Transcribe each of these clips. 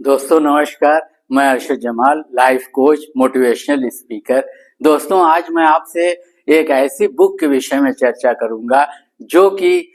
दोस्तों नमस्कार, मैं Arshad Jamal, life coach, motivational speaker. दोस्तों आज मैं आपसे एक ऐसी बुक के विषय में चर्चा करूंगा जो कि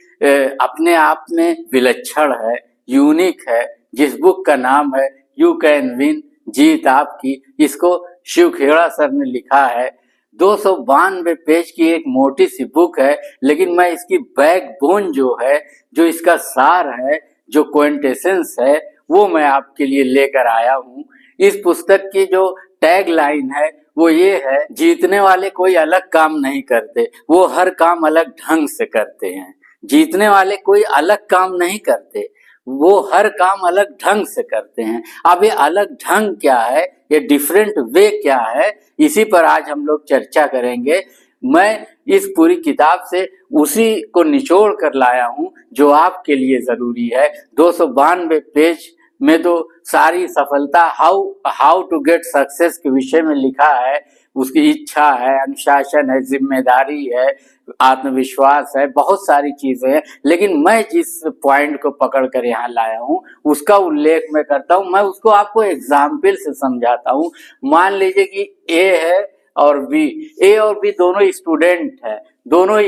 अपने आप में विलक्षण है, यूनिक है, जिस बुक का नाम है यू कैन विन, जीत आपकी। इसको शिव खेड़ा सर ने लिखा है। 292 पेज की एक मोटी सी बुक है, लेकिन मैं इसकी बैकबोन जो है, जो इसका सार है, जो क्विंटेसेंस है, वो मैं आपके लिए लेकर आया हूँ। इस पुस्तक की जो टैग लाइन है वो ये है, जीतने वाले कोई अलग काम नहीं करते, वो हर काम अलग ढंग से करते हैं। जीतने वाले कोई अलग काम नहीं करते, वो हर काम अलग ढंग से करते हैं। अब ये अलग ढंग क्या है, ये डिफरेंट वे क्या है, इसी पर आज हम लोग चर्चा करेंगे। मैं इस पूरी किताब से उसी को निचोड़ कर लाया हूँ जो आपके लिए जरूरी है। 292 पेज में तो सारी सफलता, हाउ टू गेट सक्सेस के विषय में लिखा है। उसकी इच्छा है, अनुशासन है, जिम्मेदारी है, आत्मविश्वास है, बहुत सारी चीजें हैं। लेकिन मैं जिस पॉइंट को पकड़ कर यहाँ लाया हूँ उसका उल्लेख मैं करता हूँ। मैं उसको आपको एग्जाम्पल से समझाता हूँ। मान लीजिए कि ए है और बी, ए और बी दोनों स्टूडेंट है, दोनों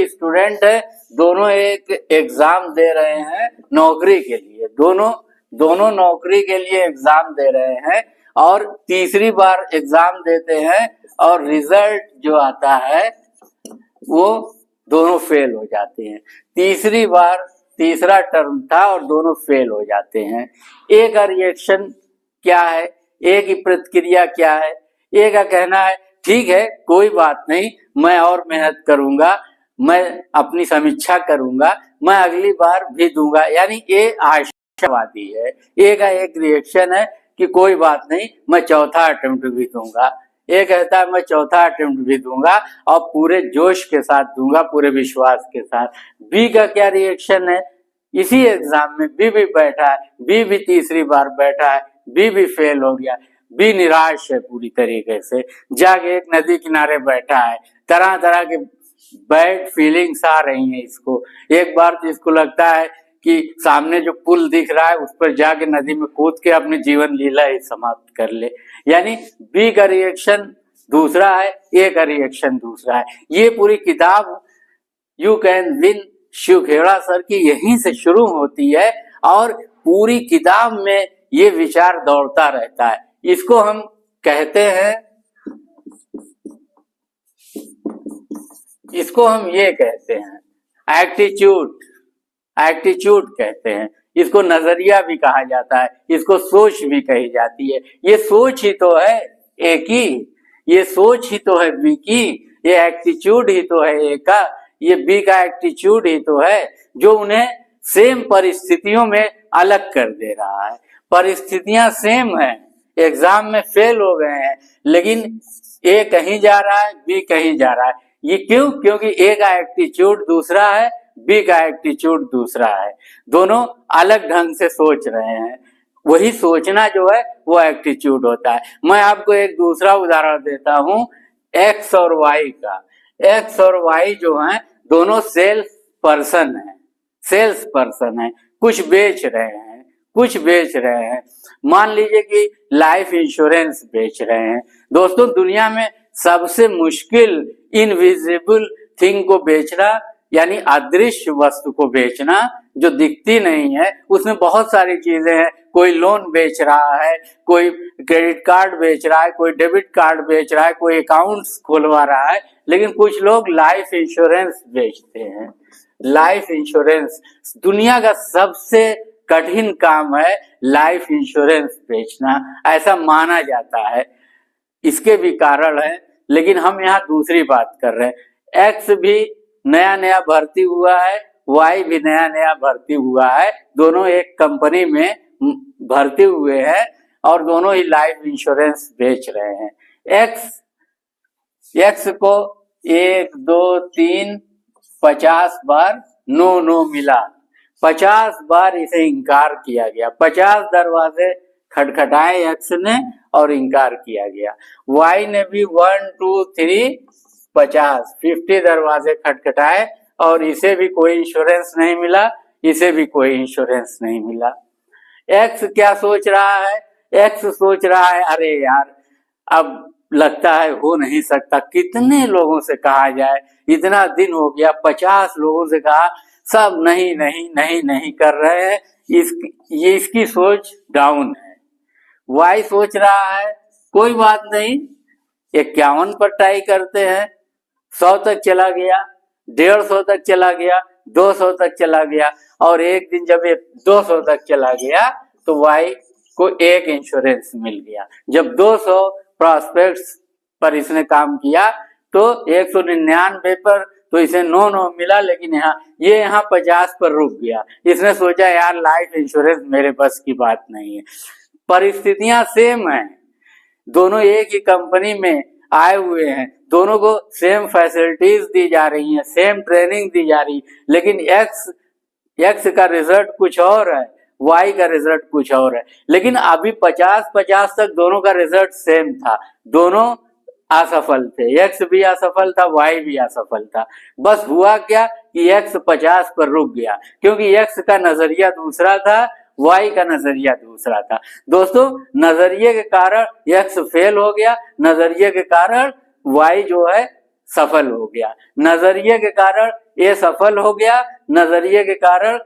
एक एग्जाम दे रहे हैं नौकरी के लिए, दोनों नौकरी के लिए एग्जाम दे रहे हैं और तीसरी बार एग्जाम देते हैं और रिजल्ट जो आता है वो दोनों फेल हो जाते हैं। तीसरी बार तीसरा टर्म था और दोनों फेल हो जाते हैं। ए का रिएक्शन क्या है, ए की प्रतिक्रिया क्या है? ए का कहना है ठीक है, कोई बात नहीं, मैं और मेहनत करूंगा, मैं अपनी समीक्षा करूंगा, मैं अगली बार भी दूंगा। यानी ए आशावादी है। ए का एक रिएक्शन है कि कोई बात नहीं, मैं चौथा अटेम्प्ट भी दूंगा। ए कहता है मैं चौथा अटेम्प्ट भी दूंगा और पूरे जोश के साथ दूंगा, पूरे विश्वास के साथ। बी का क्या रिएक्शन है? इसी एग्जाम में बी भी बैठा है, बी भी तीसरी बार बैठा है, बी भी फेल हो गया। बी निराश है पूरी तरीके से, जाके एक नदी किनारे बैठा है, तरह तरह के बैड फीलिंग्स आ रही हैं इसको। एक बार तो इसको लगता है कि सामने जो पुल दिख रहा है उस पर जाके नदी में कूद के अपनी जीवन लीला ही समाप्त कर ले। यानी बी का रिएक्शन दूसरा है, ए का रिएक्शन दूसरा है। ये पूरी किताब you can win Shiv Khera sir की यहीं से शुरू होती है और पूरी किताब में ये विचार दौड़ता रहता है। इसको हम कहते हैं, इसको हम ये कहते हैं एटीट्यूड कहते हैं। इसको नजरिया भी कहा जाता है, इसको सोच भी कही जाती है। ये सोच ही तो है ए की, ये सोच ही तो है बी की, ये एटीट्यूड ही तो है ए का, ये बी का एटीट्यूड ही तो है जो उन्हें सेम परिस्थितियों में अलग कर दे रहा है। परिस्थितियां सेम है, एग्जाम में फेल हो गए हैं, लेकिन ए कहीं जा रहा है, बी कहीं जा रहा है। ये क्यों? क्योंकि ए का एटीट्यूड दूसरा है, बी का एटीट्यूड दूसरा है। दोनों अलग ढंग से सोच रहे हैं। वही सोचना जो है वो एटीट्यूड होता है। मैं आपको एक दूसरा उदाहरण देता हूँ एक्स और वाई का। एक्स और वाई जो हैं दोनों सेल्स पर्सन है, कुछ बेच रहे हैं। मान लीजिए कि लाइफ इंश्योरेंस बेच रहे हैं। दोस्तों दुनिया में सबसे मुश्किल इनविजिबल थिंग को बेचना, यानी अदृश्य वस्तु को बेचना जो दिखती नहीं है, उसमें बहुत सारी चीजें हैं। कोई लोन बेच रहा है, कोई क्रेडिट कार्ड बेच रहा है, कोई डेबिट कार्ड बेच रहा है, कोई अकाउंट्स खुलवा रहा है, लेकिन कुछ लोग लाइफ इंश्योरेंस बेचते हैं। लाइफ इंश्योरेंस दुनिया का सबसे कठिन काम है, लाइफ इंश्योरेंस बेचना, ऐसा माना जाता है। इसके भी कारण है, लेकिन हम यहाँ दूसरी बात कर रहे हैं। एक्स भी नया भर्ती हुआ है, वाई भी नया भर्ती हुआ है, दोनों एक कंपनी में भर्ती हुए हैं और दोनों ही लाइफ इंश्योरेंस बेच रहे हैं। एक्स को 1 2 3 50 बार नो मिला, 50 बार इसे इनकार किया गया, 50 दरवाजे खटखटाए एक्स ने और इनकार किया गया। वाई ने भी 1 2 3 50 दरवाजे खटखटाए और इसे भी कोई इंश्योरेंस नहीं मिला, एक्स क्या सोच रहा है? एक्स सोच रहा है अरे यार अब लगता है हो नहीं सकता, कितने लोगों से कहा जाए, इतना दिन हो गया, 50 लोगों से कहा, सब नहीं नहीं नहीं नहीं कर रहे हैं। ये इसकी सोच डाउन है। वाई सोच रहा है कोई बात नहीं, 51 पर ट्राई करते हैं, 100 तक चला गया, 150 तक चला गया, 200 तक चला गया, और एक दिन जब ये 200 तक चला गया तो वाई को एक इंश्योरेंस मिल गया। जब 200 प्रॉस्पेक्ट्स पर इसने काम किया तो 199 पर तो इसे 9 मिला, लेकिन यहाँ 50 पर रुक गया। इसने सोचा यार लाइफ इंश्योरेंस मेरे बस की बात नहीं है। परिस्थितियां सेम हैं, दोनों एक ही कंपनी में आए हुए हैं, दोनों को सेम फैसिलिटीज दी जा रही हैं, सेम ट्रेनिंग दी जा रही, लेकिन एक्स का रिजल्ट कुछ और है, वाई का रिजल्ट कुछ और है। लेकिन अभी 50-50 तक दोनों का रिजल्ट सेम था, दोनों असफल थे, एक्स भी असफल था, वाई भी असफल था। बस हुआ क्या कि एक्स 50 पर रुक गया, क्योंकि एक्स का नजरिया दूसरा था, वाई का नजरिया दूसरा था। दोस्तों, नजरिए के कारण एक्स फेल हो गया, नजरिए के कारण वाई जो है सफल हो गया, नजरिए के कारण ये सफल हो गया, नजरिए के कारण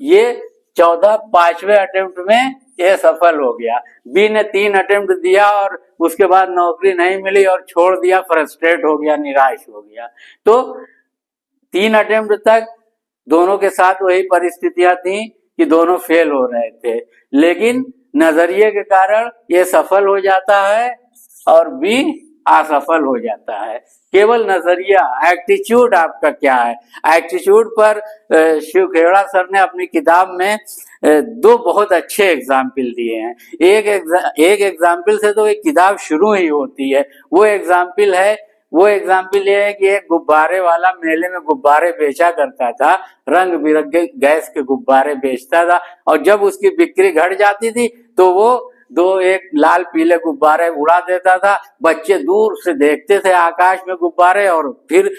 ये 5वें अटेम्प्ट में ये सफल हो गया। बी ने 3 अटेम्प्ट दिया और उसके बाद नौकरी नहीं मिली और छोड़ दिया, फ्रस्ट्रेट हो गया, निराश हो गया। तो 3 अटेम्प्ट तक दोनों के साथ वही परिस्थितियां थी कि दोनों फेल हो रहे थे, लेकिन नजरिए के कारण ये सफल हो जाता है और बी असफल हो जाता है। केवल नजरिया, एटीट्यूड आपका क्या है। एटीट्यूड पर शिव खेड़ा सर ने अपनी किताब में 2 बहुत अच्छे एग्जाम्पल दिए हैं। एक एग्जाम्पल से तो एक किताब शुरू ही होती है। वो एग्जाम्पल ये है कि एक गुब्बारे वाला मेले में गुब्बारे बेचा करता था, रंग बिरंगे गैस के गुब्बारे बेचता था, और जब उसकी बिक्री घट जाती थी तो वो 1 लाल पीले गुब्बारे उड़ा देता था। बच्चे दूर से देखते थे आकाश में गुब्बारे और फिर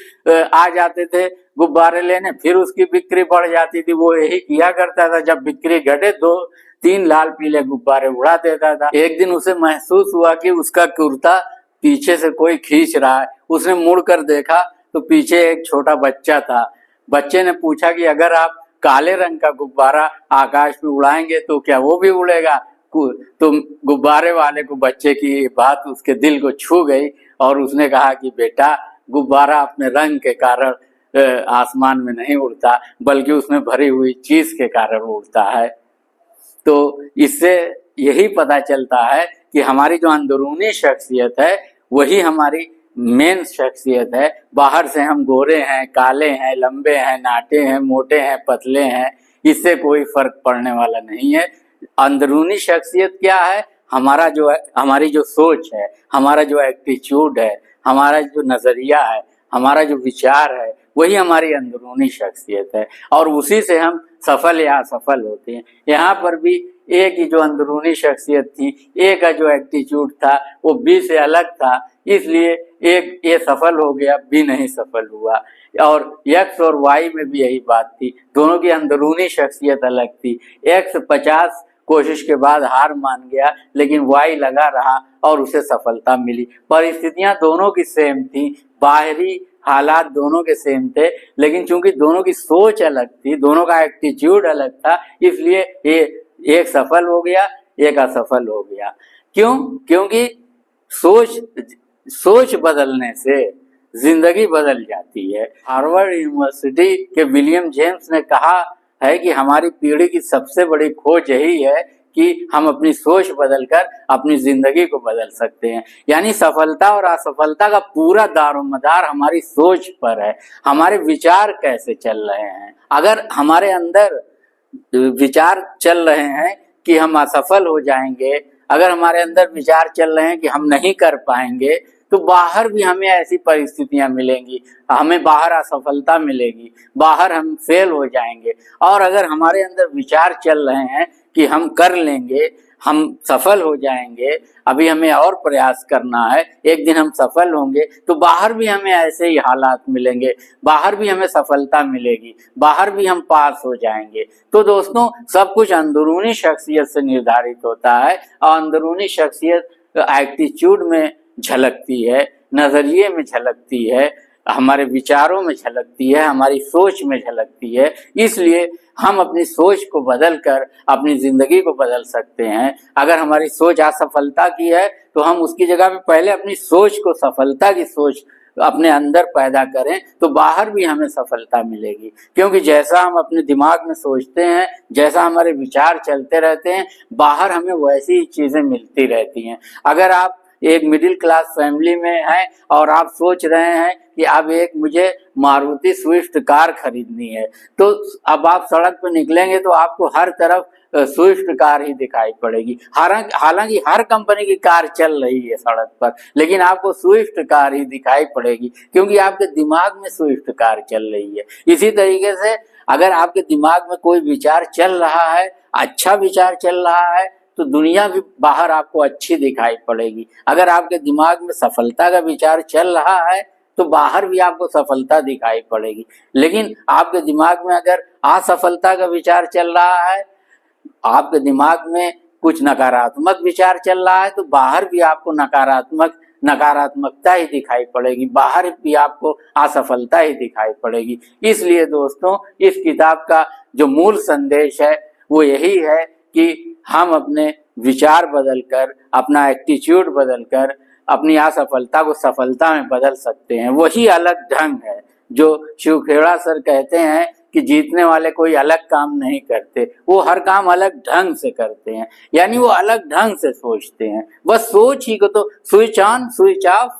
आ जाते थे गुब्बारे लेने, फिर उसकी बिक्री बढ़ जाती थी। वो यही किया करता था, जब बिक्री घटे 2-3 लाल पीले गुब्बारे उड़ा देता था। एक दिन उसे महसूस हुआ कि उसका कुर्ता पीछे से कोई खींच रहा है। उसने मुड़कर देखा तो पीछे एक छोटा बच्चा था। बच्चे ने पूछा कि अगर आप काले रंग का गुब्बारा आकाश में उड़ाएंगे तो क्या वो भी उड़ेगा? तो गुब्बारे वाले को बच्चे की बात उसके दिल को छू गई और उसने कहा कि बेटा, गुब्बारा अपने रंग के कारण आसमान में नहीं उड़ता, बल्कि उसमें भरी हुई चीज के कारण उड़ता है। तो इससे यही पता चलता है कि हमारी जो अंदरूनी शख्सियत है वही हमारी मेन शख्सियत है। बाहर से हम गोरे हैं, काले हैं, लंबे हैं, नाटे हैं, मोटे हैं, पतले हैं, इससे कोई फर्क पड़ने वाला नहीं है। अंदरूनी शख्सियत क्या है? हमारी जो सोच है, हमारा जो एटीट्यूड है, हमारा जो नजरिया है, हमारा जो विचार है, वही हमारी अंदरूनी शख्सियत है, और उसी से हम सफल या असफल होते हैं। यहाँ पर भी ए की जो अंदरूनी शख्सियत थी, ए का जो एटीट्यूड था वो बी से अलग था, इसलिए ए सफल हो गया, बी नहीं सफल हुआ। और एक्स और वाई में भी यही बात थी, दोनों की अंदरूनी शख्सियत अलग थी। एक्स 50 कोशिश के बाद हार मान गया, लेकिन वाई लगा रहा और उसे सफलता मिली। परिस्थितियां दोनों की सेम थी, बाहरी हालात दोनों के सेम थे, लेकिन चूंकि दोनों की सोच अलग थी, दोनों का एटीट्यूड अलग था, इसलिए एक सफल हो गया, एक असफल हो गया। क्यों? क्योंकि सोच बदलने से जिंदगी बदल जाती है। हार्वर्ड यूनिवर्सिटी के विलियम जेम्स ने कहा है कि हमारी पीढ़ी की सबसे बड़ी खोज यही है कि हम अपनी सोच बदलकर अपनी जिंदगी को बदल सकते हैं। यानी सफलता और असफलता का पूरा दारोमदार हमारी सोच पर है, हमारे विचार कैसे चल रहे हैं। अगर हमारे अंदर विचार चल रहे हैं कि हम असफल हो जाएंगे, अगर हमारे अंदर विचार चल रहे हैं कि हम नहीं कर पाएंगे, तो बाहर भी हमें ऐसी परिस्थितियां मिलेंगी, हमें बाहर असफलता मिलेगी, बाहर हम फेल हो जाएंगे। और अगर हमारे अंदर विचार चल रहे हैं कि हम कर लेंगे, हम सफल हो जाएंगे, अभी हमें और प्रयास करना है, एक दिन हम सफल होंगे तो बाहर भी हमें ऐसे ही हालात मिलेंगे, बाहर भी हमें सफलता मिलेगी, बाहर भी हम पास हो जाएंगे। तो दोस्तों सब कुछ अंदरूनी शख्सियत से निर्धारित होता है और अंदरूनी शख्सियत एटीट्यूड में झलकती है, नजरिए में झलकती है, हमारे विचारों में झलकती है, हमारी सोच में झलकती है। इसलिए हम अपनी सोच को बदलकर अपनी जिंदगी को बदल सकते हैं। अगर हमारी सोच असफलता की है तो हम उसकी जगह पे पहले अपनी सोच को सफलता की सोच अपने अंदर पैदा करें तो बाहर भी हमें सफलता मिलेगी। क्योंकि जैसा हम अपने दिमाग में सोचते हैं, जैसा हमारे विचार चलते रहते हैं, बाहर हमें वैसी ही चीजें मिलती रहती हैं। अगर आप एक मिडिल क्लास फैमिली में हैं और आप सोच रहे हैं कि अब एक मुझे मारुति स्विफ्ट कार खरीदनी है, तो अब आप सड़क पर निकलेंगे तो आपको हर तरफ स्विफ्ट कार ही दिखाई पड़ेगी। हालांकि हर कंपनी की कार चल रही है सड़क पर, लेकिन आपको स्विफ्ट कार ही दिखाई पड़ेगी क्योंकि आपके दिमाग में स्विफ्ट कार चल रही है। इसी तरीके से अगर आपके दिमाग में कोई विचार चल रहा है, अच्छा विचार चल रहा है, तो दुनिया भी बाहर आपको अच्छी दिखाई पड़ेगी। अगर आपके दिमाग में सफलता का विचार चल रहा है तो बाहर भी आपको सफलता दिखाई पड़ेगी। लेकिन आपके दिमाग में अगर असफलता का विचार चल रहा है, आपके दिमाग में कुछ नकारात्मक विचार चल रहा है, तो बाहर भी आपको नकारात्मकता ही दिखाई पड़ेगी, बाहर भी आपको असफलता ही दिखाई पड़ेगी। इसलिए दोस्तों इस किताब का जो मूल संदेश है वो यही है कि हम अपने विचार बदलकर, अपना एटीट्यूड बदलकर अपनी असफलता को सफलता में बदल सकते हैं। वही अलग ढंग है जो शिव खेड़ा सर कहते हैं कि जीतने वाले कोई अलग काम नहीं करते, वो हर काम अलग ढंग से करते हैं, यानी वो अलग ढंग से सोचते हैं। बस सोच ही को तो switch on switch off,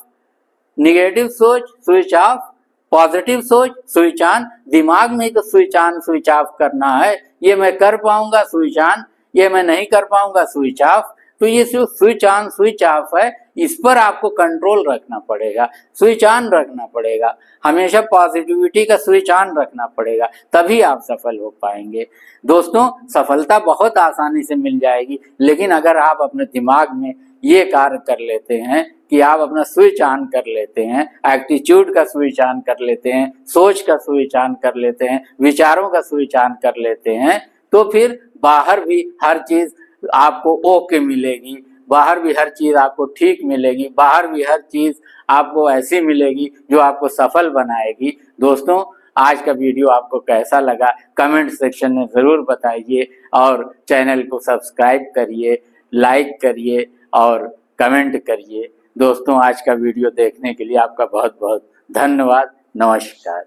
negative सोच स्विच ऑफ, पॉजिटिव सोच स्विच ऑन। दिमाग में ही तो स्विच ऑन स्विच ऑफ करना है। ये मैं कर पाऊंगा स्विच ऑन, ये मैं नहीं कर पाऊंगा स्विच ऑफ। तो ये सिर्फ स्विच ऑन स्विच ऑफ है, इस पर आपको कंट्रोल रखना पड़ेगा, स्विच ऑन रखना पड़ेगा, हमेशा पॉजिटिविटी का स्विच ऑन रखना पड़ेगा, तभी आप सफल हो पाएंगे। दोस्तों सफलता बहुत आसानी से मिल जाएगी, लेकिन अगर आप अपने दिमाग में ये कार्य कर लेते हैं कि आप अपना स्विच ऑन कर लेते हैं, एटीट्यूड का स्विच ऑन कर लेते हैं, सोच का स्विच ऑन कर लेते हैं, विचारों का स्विच ऑन कर लेते हैं, तो फिर बाहर भी हर चीज आपको ओके मिलेगी, बाहर भी हर चीज आपको ठीक मिलेगी, बाहर भी हर चीज आपको ऐसी मिलेगी जो आपको सफल बनाएगी। दोस्तों आज का वीडियो आपको कैसा लगा कमेंट सेक्शन में जरूर बताइए और चैनल को सब्सक्राइब करिए, लाइक करिए और कमेंट करिए। दोस्तों आज का वीडियो देखने के लिए आपका बहुत बहुत धन्यवाद। नमस्कार।